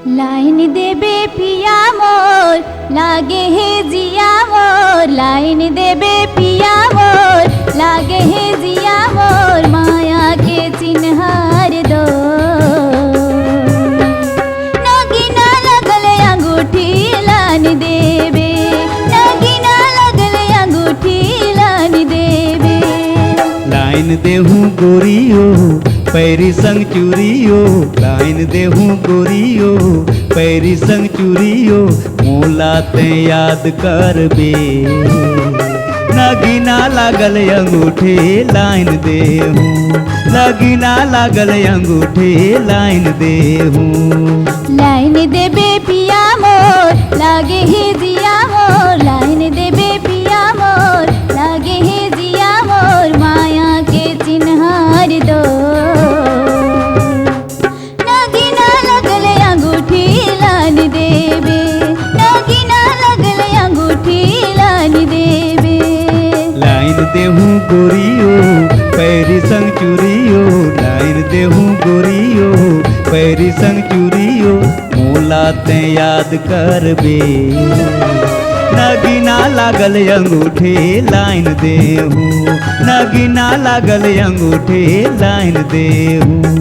Line देबे पिया मोर लागे हे जिया मोर, लाइन देबे पिया मोर लागे हे जिया मोर, माया के चिन्हार दो नगीना लगल अंगूठी लान देबे, नगीना लगल अंगूठी लान देबे। लाइन देहूँ गोरियो पैरी संग चूरियो, लाइन देहूँ गोरियो पैरी संग चूरियो, मोला ते याद करबे नगीना लागल अंगूठे लाइन देहूँ, नगीना लागल अंगूठे लाइन देहूँ। लाइन देबे पिया मोर लागे हे जिया मोर, लाइन देबे पिया मोर लागे हे जिया मोर, माया के चिन्हार दो नगीना लगल अंगूठी लान देबे, नगीना लगल अंगूठी लान देबे। लाइन देहूँ गोरियो पैरी संग चूरियो, लाइन देहूँ गोरियो पैरी संग चूरियो, मोला ते याद करबे नगीना लागल अंगूठे लाइन देहूँ, नगीना लागल अंगूठे लाइन देहूँ।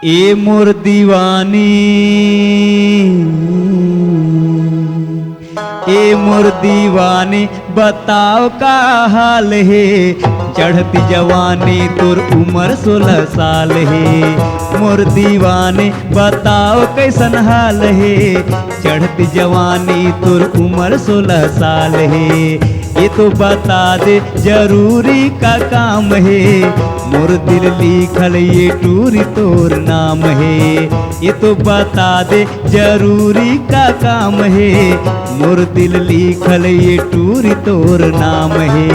ए मोर दीवानी, ए मोर दीवानी बताओ का हाल है, चढ़ती जवानी तोर उम्र 16 साल है, मोर दीवानी बताओ कैसन हाल है, चढ़ती जवानी तोर उम्र 16 साल है, ये तो बता दे जरूरी का काम है, मोर दिल लिखल ये टूरी तोर नाम है, ये तो बता दे जरूरी का काम है, मोर दिल लिखल ये टूरी तोर नाम है।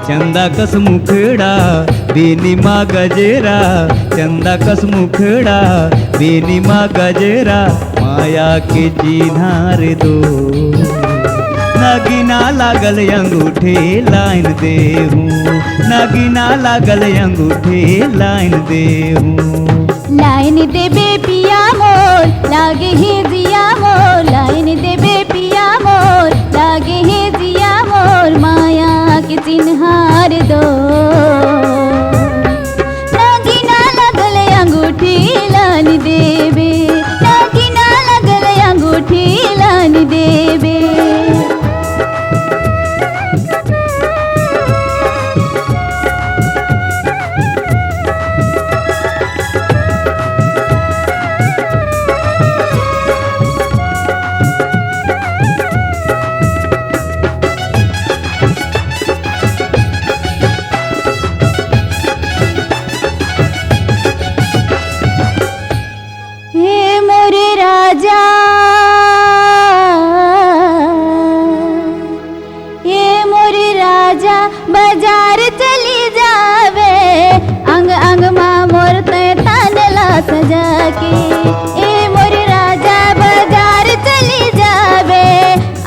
चंदा कस मुखड़ा बेनीमा गजेरा, चंदा कस मुखड़ा बेनीमा गजेरा, माया के चिन्हार दो नगीना लागल अंगूठे लाइन देहूँ, नगीना लागल अंगूठे लाइन देहूँ। लाइन देबे पिया मोर लागे हे जिया मोर, लाइन देबे पिया मोर लागे हे जिया मोर, माया के चिन्हार दो नगीना लगल अंगूठी लान देबे, नगीना लगल अंगूठी लान देबे। बाजार चली जावे अंग अंग माँ मोर ते तानला सजा के, ए मोर राजा बाजार चली जावे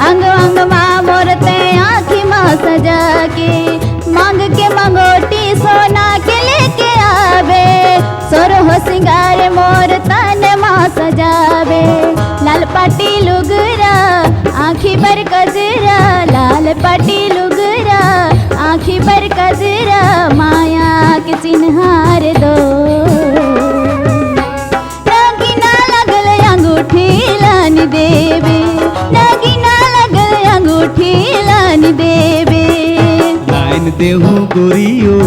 अंग अंग माँ मोर ते आँखी माँ सजा के, मांग के मंगोटी सोना के लेके आवे, सोर हो सिंगार मोर तन माँ सजावे, लाल पाटी लुगरा आँखी पर कजरा, लाल पाटी लुगरा आँखी पर कजरा, माया के चिन्हार दो नगीना लगल अंगूठी लान देबे, नगीना लगल अंगूठी लान देबे। लाइन देहूँ गोरियो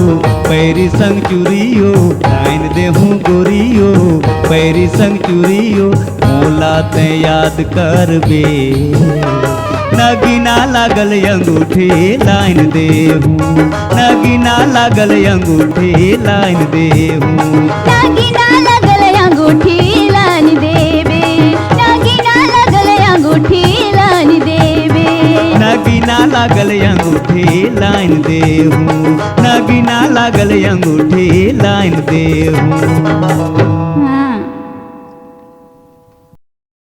पैरी संग चूरियो, लाइन देहूँ गोरियो पैरी संग चूरियो, मोला ते याद करबे नगीना लागल अंगूठे लाइन देहूँ, नगीना लागल अंगूठे लाइन देहूँ, नगीना लगल अंगूठी लान देबे, नगीना लगल अंगूठी लान देबे। नगीना लागल अंगूठी लाइन देहूँ, नगीना लागल अंगूठी लाइन देहूँ।